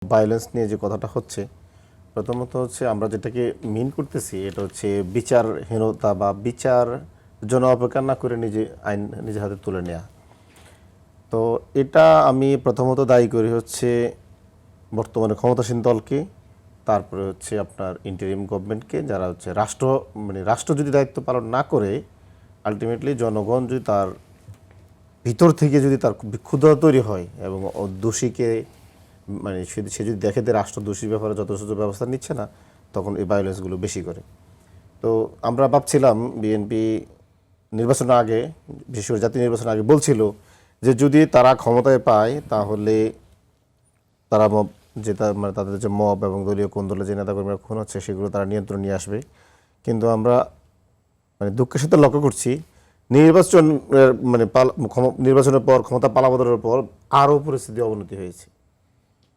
Violence নিয়ে যে কথাটা হচ্ছে, প্রথমত হচ্ছে আমরা যেটাকে মিন করতেছি এটা হচ্ছে বিচারহীনতা বা বিচার জন্য অপেক্ষা না করে আইন নিজের হাতে তুলে নেওয়া। তো এটা আমি প্রথমত দায়ী করি হচ্ছে বর্তমানে ক্ষমতাসীন দলকে, তারপরে হচ্ছে আপনার ইন্টারিম গভর্নমেন্টকে, যারা হচ্ছে রাষ্ট্র যদি দায়িত্ব পালন না করে আলটিমেটলি জনগণ যদি তার ভিতর থেকে যদি তার ক্ষুদ্রতা তৈরি হয় এবং দোষীকে সে যদি দেখে যে রাষ্ট্র দোষীর ব্যাপারে যথাযথ ব্যবস্থা নিচ্ছে না, তখন এই ভায়োলেন্সগুলো বেশি করে। তো আমরা ভাবছিলাম বিএনপি নির্বাচনের আগে, বিশেষ করে জাতীয় নির্বাচনের আগে বলছিল যে যদি তারা ক্ষমতায় পায় তাহলে তারা তাদের যে মব এবং দলীয় কোন্দলে যে নেতাকর্মীরা খুন হচ্ছে সেগুলো তারা নিয়ন্ত্রণ নিয়ে আসবে। কিন্তু আমরা দুঃখের সাথে লক্ষ্য করছি নির্বাচনের পর ক্ষমতা পালাবদলের পর আরও পরিস্থিতি অবনতি হয়েছে।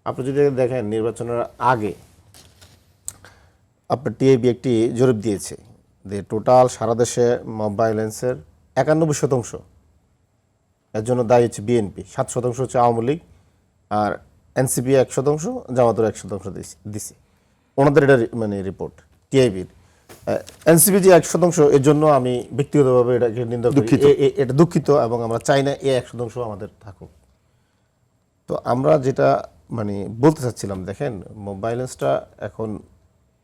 আপনি যদি দেখেন নির্বাচনের আগে আপনার টিআইবি একটি জরিপ দিয়েছে যে টোটাল সারা দেশে মব ভায়োলেন্সের 91% এর জন্য দায়ী হচ্ছে বিএনপি, 7% হচ্ছে আওয়ামী লীগ, আর এনসিপি 1%, জামাতের 1% দিছে। ওনাদের এটা রিপোর্ট টিআইবির। এনসিপি যে 1% এর জন্য আমি ব্যক্তিগতভাবে এটাকে নিন্দা করি, এটা দুঃখিত, এবং আমরা চাই না এই 1% আমাদের থাকুক। তো আমরা যেটা বলতে চাচ্ছিলাম, দেখেন মব ভায়োলেন্সটা এখন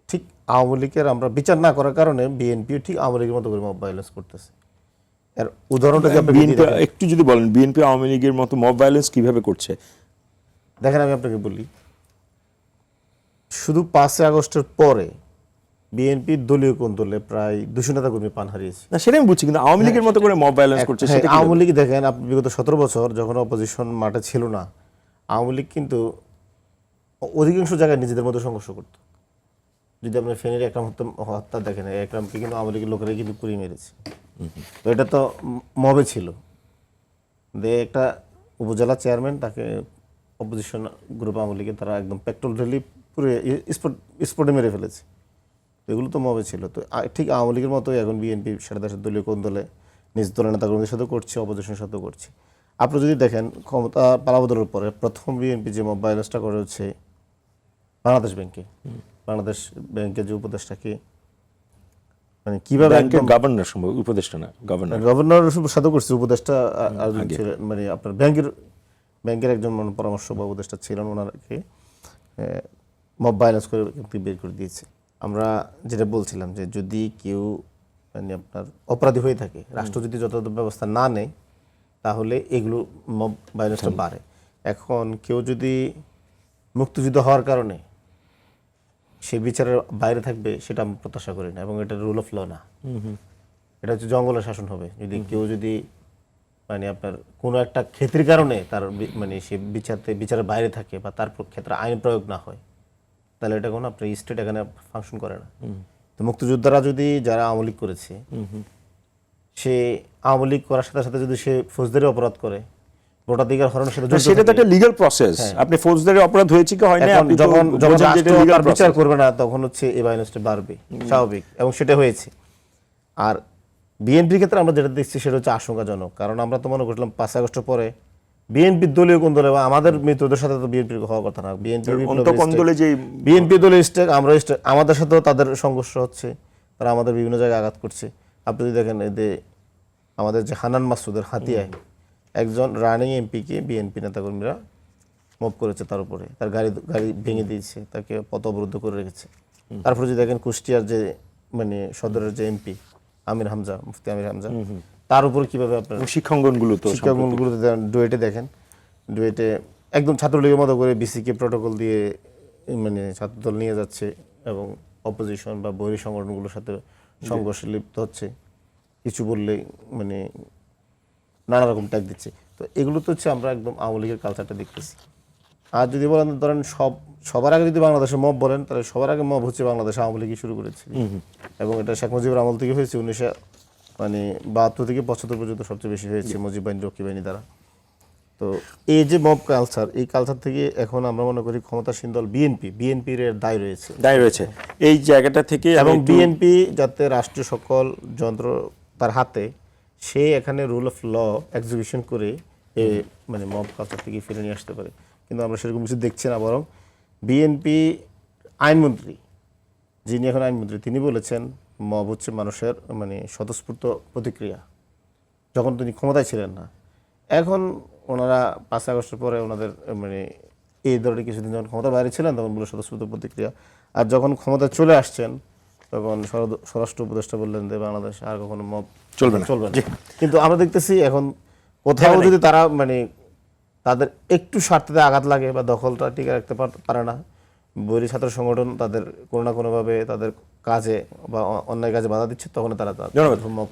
ঠিক আওয়ামী লীগের আমরা বিচার না করার কারণে বিএনপিও ঠিক আওয়ামী লীগের মতো করে মব ভায়োলেন্স করতেছে। এর উদাহরণটা একটু যদি বলেন বিএনপি আওয়ামী লীগের মতো মব ভায়োলেন্স কিভাবে করছে? দেখেন আমি আপনাকে বলি, শুধু 5 আগস্টের পরে বিএনপির দলীয় কোন্দলে প্রায় 200 নেতাকর্মী প্রাণ হারিয়েছে। না সেটা আমি বুঝছি, কিন্তু আওয়ামী লীগের মতো করে মব ভায়োলেন্স করছে সেটা কি? আওয়ামী লীগ দেখেন আপনি বিগত 17 বছর যখন অপোজিশন মাঠে ছিল না, আওয়ামী লীগ কিন্তু অধিকাংশ জায়গায় নিজেদের মধ্যে সংঘর্ষ করত। যদি আপনি ফেনীর একরাম হত্যা দেখেন, একরামকে কিন্তু আওয়ামী লীগের লোকেরা কিন্তু পুড়িয়ে মেরেছে। তো এটা তো মবে ছিল যে একটা উপজেলা চেয়ারম্যান, তাকে অপোজিশন গ্রুপ আওয়ামী লীগের তারা একদম পেট্রোল ঢেলে পুরে স্পটে মেরে ফেলেছে। এগুলো তো মবে ছিল। তো ঠিক আওয়ামী লীগের মতোই এখন বিএনপি সারা দেশের দলীয় কোন দলে নিজ দলের নেতাকর্মীদের সাথে করছে, অপোজিশনের সাথেও করছে। আপনি যদি দেখেন ক্ষমতা পালাবদলের পরে প্রথম বিএনপি যে মব ভায়োলেন্সটা করে হচ্ছে বাংলাদেশ ব্যাংকে। বাংলাদেশ ব্যাংকের যে উপদেষ্টাকে কিভাবে গভর্নর সম্ভব, উপদেষ্টা না গভর্নর সাথে করছে, উপদেষ্টা আপনার ব্যাংকের একজন পরামর্শ বা উপদেষ্টা ছিলেন, ওনাকে মব ভায়োলেন্স করে বের করে দিয়েছে। আমরা যেটা বলছিলাম যে যদি কেউ আপনার অপরাধী হয়ে থাকে, রাষ্ট্র যদি যথাযথ ব্যবস্থা না নেয়, তাহলে এগুলো মব ভায়োলেন্সটা বাড়ে। এখন কেউ যদি মুক্তিযুদ্ধ হওয়ার কারণে সে বিচারের বাইরে থাকবে, সেটা আমি প্রত্যাশা করি না, এবং এটা রুল অফ ল না। এটা হচ্ছে জঙ্গলের শাসন হবে। যদি কেউ যদি আপনার কোনো একটা ক্ষেত্রের কারণে তার সে বিচারের বাইরে থাকে বা তার ক্ষেত্রে আইন প্রয়োগ না হয়, তাহলে এটা কোনো আপনার স্টেট এখানে ফাংশন করে না। তো মুক্তিযোদ্ধারা যদি যারা আওয়ামী লীগ করেছে, সে আওয়ামী লীগ করার সাথে সাথে যদি সে ফৌজদারি অপরাধ করে, ভোটাধিকার হরণের সাথে সেটা তো একটা লিগ্যাল প্রসেস। আপনি ফৌজদারি অপরাধ হয়েছে কি হয় না, আপনি যখন বিচার করবে না, তখন হচ্ছে এই ভায়োলেন্সটা বাড়বে, স্বাভাবিক, এবং সেটা হয়েছে। আর বিএনপির ক্ষেত্রে আমরা যেটা দেখছি সেটা হচ্ছে আশঙ্কাজনক। কারণ আমরা তো মনে করছিলাম 5 আগস্টের পরে বিএনপির দলীয় কোন দলে বা আমাদের মিত্রদের সাথে তো বিএনপির হওয়ার কথা না। বিএনপি দলীয় স্টেক, আমরা স্টেক, আমাদের সাথেও তাদের সংঘর্ষ হচ্ছে, তারা আমাদের বিভিন্ন জায়গায় আঘাত করছে। আপনি যদি দেখেন এদের আমাদের যে হানান মাসুদের হাতিয়ায় একজন রানিং এমপিকে বিএনপি নেতাকর্মীরা মব করেছে, তার উপরে তার গাড়ি ভেঙে দিয়েছে, তাকে পথ অবরুদ্ধ করে রেখেছে। তারপরে যদি দেখেন কুষ্টিয়ার যে সদরের যে এমপি মুফতি আমির হামজা, তার উপর কিভাবে আপনার শিক্ষাঙ্গনগুলোতে ডুয়েটে দেখেন, ডুয়েটে একদম ছাত্রলীগের মতো করে বিসিকে প্রটোকল দিয়ে ছাত্রদল নিয়ে যাচ্ছে এবং অপোজিশন বা বৈরী সংগঠনগুলোর সাথে সংঘর্ষে লিপ্ত হচ্ছে, কিছু বললে নানা রকম ট্যাগ দিচ্ছে। তো এগুলো তো হচ্ছে আমরা একদম আওয়ামী লীগের কালচারটা দেখতেছি। আর যদি বলেন ধরেন সবার আগে যদি বাংলাদেশে মব বলেন, তাহলে সবার আগে মব হচ্ছে বাংলাদেশে আওয়ামী লীগই শুরু করেছে, এবং এটা শেখ মুজিবের আমল থেকে হয়েছে। 1972 থেকে 75 পর্যন্ত সবচেয়ে বেশি হয়েছে মুজিব বাহিনী, রক্ষী বাহিনী দ্বারা। তো এই যে মব কালচার, এই কালচার থেকে এখন আমরা মনে করি ক্ষমতাসীন দল বিএনপির দায় রয়েছে এই জায়গাটা থেকে, এবং বিএনপি যাতে রাষ্ট্রীয় সকল যন্ত্র তার হাতে, সে এখানে রুল অফ ল এক্সিকিউশন করে মব কালচার থেকে ফিরে নিয়ে আসতে পারে। কিন্তু আমরা সেরকম কিছু দেখছি না, বরং বিএনপি আইনমন্ত্রী, যিনি এখন আইনমন্ত্রী, তিনি বলেছেন মব হচ্ছে মানুষের মানে স্বতঃস্ফূর্ত প্রতিক্রিয়া, যখন তিনি ক্ষমতায় ছিলেন না। এখন ওনারা 5 আগস্টের পরে ওনাদের মানে এই ধরনের কিছুদিন যখন ক্ষমতা বাইরে ছিলেন তখন বলে স্বতঃস্ফূর্ত প্রতিক্রিয়া, আর যখন ক্ষমতায় চলে আসছেন তখন স্বরাষ্ট্র উপদেষ্টা বললেন যে বাংলাদেশ আর কখনো মব চলবে না। চলবে না। কিন্তু আমরা দেখতেছি এখন কোথাও যদি তারা মানে তাদের একটু স্বার্থে আঘাত লাগে বা দখলটা টিকে রাখতে পারে না, বৈরী ছাত্র সংগঠন তাদের কোনো না কোনোভাবে তাদের কাজে বা অন্যায় কাজে বাধা দিচ্ছে, তখন তারা ধন্যবাদ। মব